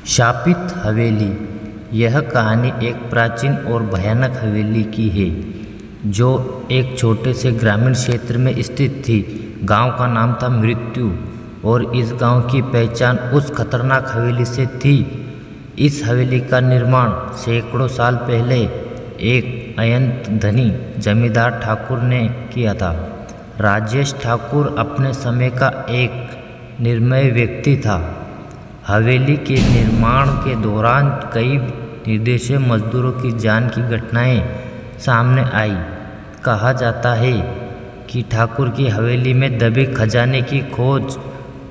शापित हवेली। यह कहानी एक प्राचीन और भयानक हवेली की है जो एक छोटे से ग्रामीण क्षेत्र में स्थित थी। गांव का नाम था मृत्यु और इस गांव की पहचान उस खतरनाक हवेली से थी। इस हवेली का निर्माण सैकड़ों साल पहले एक अत्यंत धनी जमींदार ठाकुर ने किया था। राजेश ठाकुर अपने समय का एक निर्मय व्यक्ति था। हवेली के निर्माण के दौरान कई निर्दोष मजदूरों की जान की घटनाएं सामने आई। कहा जाता है कि ठाकुर की हवेली में दबे खजाने की खोज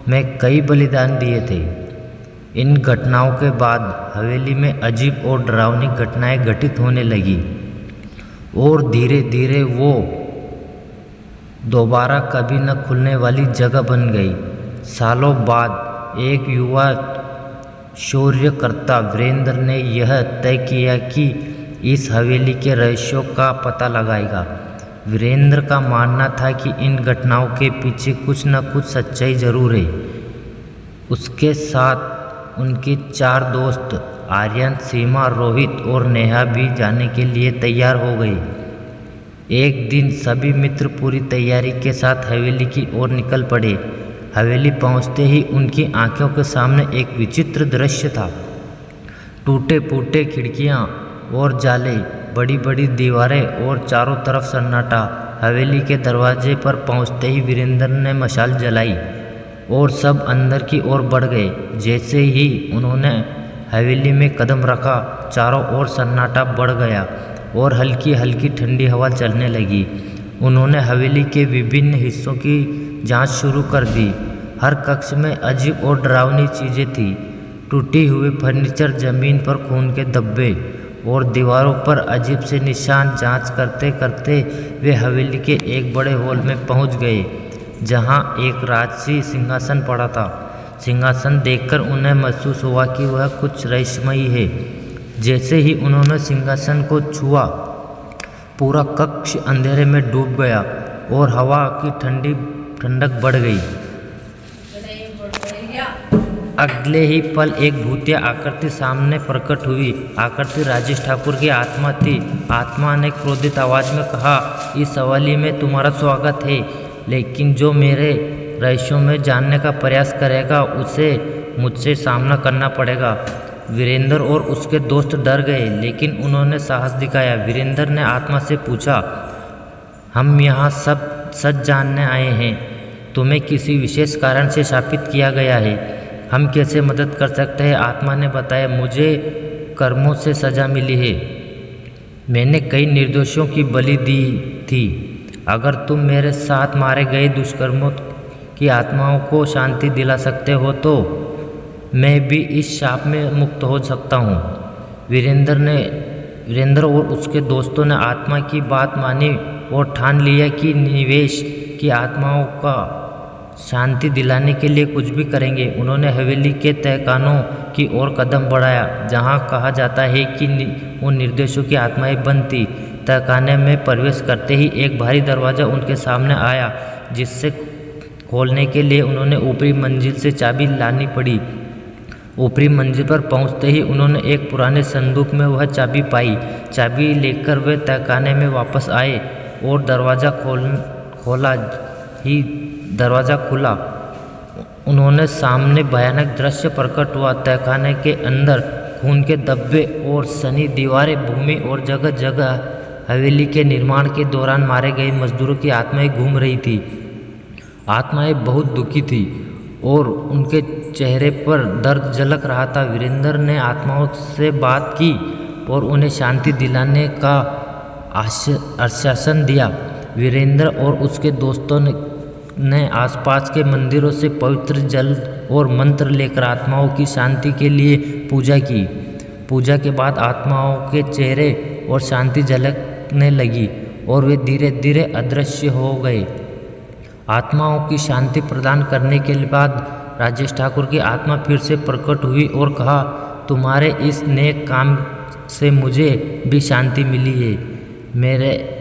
में कई बलिदान दिए थे। इन घटनाओं के बाद हवेली में अजीब और डरावनी घटनाएं घटित होने लगी और धीरे धीरे वो दोबारा कभी न खुलने वाली जगह बन गई। सालों बाद एक युवा शौर्यकर्ता वीरेंद्र ने यह तय किया कि इस हवेली के रहस्यों का पता लगाएगा। वीरेंद्र का मानना था कि इन घटनाओं के पीछे कुछ न कुछ सच्चाई जरूर है। उसके साथ उनके 4 दोस्त आर्यन, सीमा, रोहित और नेहा भी जाने के लिए तैयार हो गए। एक दिन सभी मित्र पूरी तैयारी के साथ हवेली की ओर निकल पड़े। हवेली पहुंचते ही उनकी आंखों के सामने एक विचित्र दृश्य था। टूटे फूटे खिड़कियां और जाले, बड़ी बड़ी दीवारें और चारों तरफ सन्नाटा। हवेली के दरवाजे पर पहुंचते ही वीरेंद्र ने मशाल जलाई और सब अंदर की ओर बढ़ गए। जैसे ही उन्होंने हवेली में कदम रखा, चारों ओर सन्नाटा बढ़ गया और हल्की हल्की ठंडी हवा चलने लगी। उन्होंने हवेली के विभिन्न हिस्सों की जांच शुरू कर दी। हर कक्ष में अजीब और डरावनी चीज़ें थी। टूटी हुई फर्नीचर, जमीन पर खून के धब्बे और दीवारों पर अजीब से निशान। जांच करते करते वे हवेली के एक बड़े हॉल में पहुंच गए जहां एक राजसी सिंहासन पड़ा था। सिंहासन देखकर उन्हें महसूस हुआ कि वह कुछ रहस्यमयी है। जैसे ही उन्होंने सिंहासन को छुआ, पूरा कक्ष अंधेरे में डूब गया और हवा की ठंडक बढ़ गई। अगले ही पल एक भूतिया आकृति सामने प्रकट हुई। आकृति राजेश ठाकुर की आत्मा थी। आत्मा ने क्रोधित आवाज में कहा, इस हवेली में तुम्हारा स्वागत है, लेकिन जो मेरे रहस्यों में जानने का प्रयास करेगा उसे मुझसे सामना करना पड़ेगा। वीरेंद्र और उसके दोस्त डर गए, लेकिन उन्होंने साहस दिखाया। वीरेंद्र ने आत्मा से पूछा, हम यहाँ सब सच जानने आए हैं। तुम्हें किसी विशेष कारण से शापित किया गया है। हम कैसे मदद कर सकते हैं? आत्मा ने बताया, मुझे कर्मों से सजा मिली है। मैंने कई निर्दोषों की बलि दी थी। अगर तुम मेरे साथ मारे गए दुष्कर्मों की आत्माओं को शांति दिला सकते हो तो मैं भी इस शाप में मुक्त हो सकता हूँ। वीरेंद्र और उसके दोस्तों ने आत्मा की बात मानी और ठान लिया कि निवेश की आत्माओं का शांति दिलाने के लिए कुछ भी करेंगे। उन्होंने हवेली के तहखानों की ओर कदम बढ़ाया जहां कहा जाता है कि उन निर्दोषों की आत्माएं बंद थी। तहखाने में प्रवेश करते ही एक भारी दरवाज़ा उनके सामने आया, जिससे खोलने के लिए उन्होंने ऊपरी मंजिल से चाबी लानी पड़ी। ऊपरी मंजिल पर पहुंचते ही उन्होंने एक पुराने संदूक में वह चाबी पाई। चाबी लेकर वे तहखाने में वापस आए और दरवाज़ा खुला। उन्होंने सामने भयानक दृश्य प्रकट हुआ। तहखाने के अंदर खून के धब्बे और सनी दीवारें, भूमि और जगह जगह हवेली के निर्माण के दौरान मारे गए मजदूरों की आत्माएं घूम रही थी। आत्माएं बहुत दुखी थी और उनके चेहरे पर दर्द झलक रहा था। वीरेंद्र ने आत्माओं से बात की और उन्हें शांति दिलाने का आश्वासन दिया। वीरेंद्र और उसके दोस्तों ने आसपास के मंदिरों से पवित्र जल और मंत्र लेकर आत्माओं की शांति के लिए पूजा की। पूजा के बाद आत्माओं के चेहरे और शांति झलकने लगी और वे धीरे धीरे अदृश्य हो गए। आत्माओं की शांति प्रदान करने के बाद राजेश ठाकुर की आत्मा फिर से प्रकट हुई और कहा, तुम्हारे इस नेक काम से मुझे भी शांति मिली है।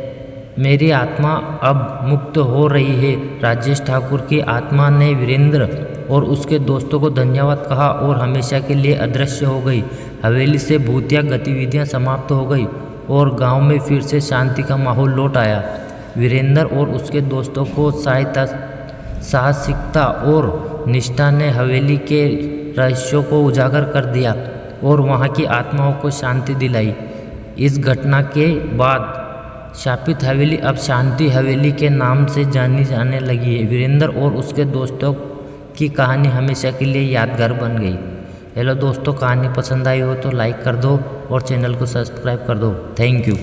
मेरी आत्मा अब मुक्त हो रही है। राजेश ठाकुर की आत्मा ने वीरेंद्र और उसके दोस्तों को धन्यवाद कहा और हमेशा के लिए अदृश्य हो गई। हवेली से भूतिया गतिविधियां समाप्त हो गई और गांव में फिर से शांति का माहौल लौट आया। वीरेंद्र और उसके दोस्तों को साहसिकता और निष्ठा ने हवेली के रहस्यों को उजागर कर दिया और वहां की आत्माओं को शांति दिलाई। इस घटना के बाद शापित हवेली अब शांति हवेली के नाम से जानी जाने लगी है। वीरेंद्र और उसके दोस्तों की कहानी हमेशा के लिए यादगार बन गई। हेलो दोस्तों, कहानी पसंद आई हो तो लाइक कर दो और चैनल को सब्सक्राइब कर दो। Thank you.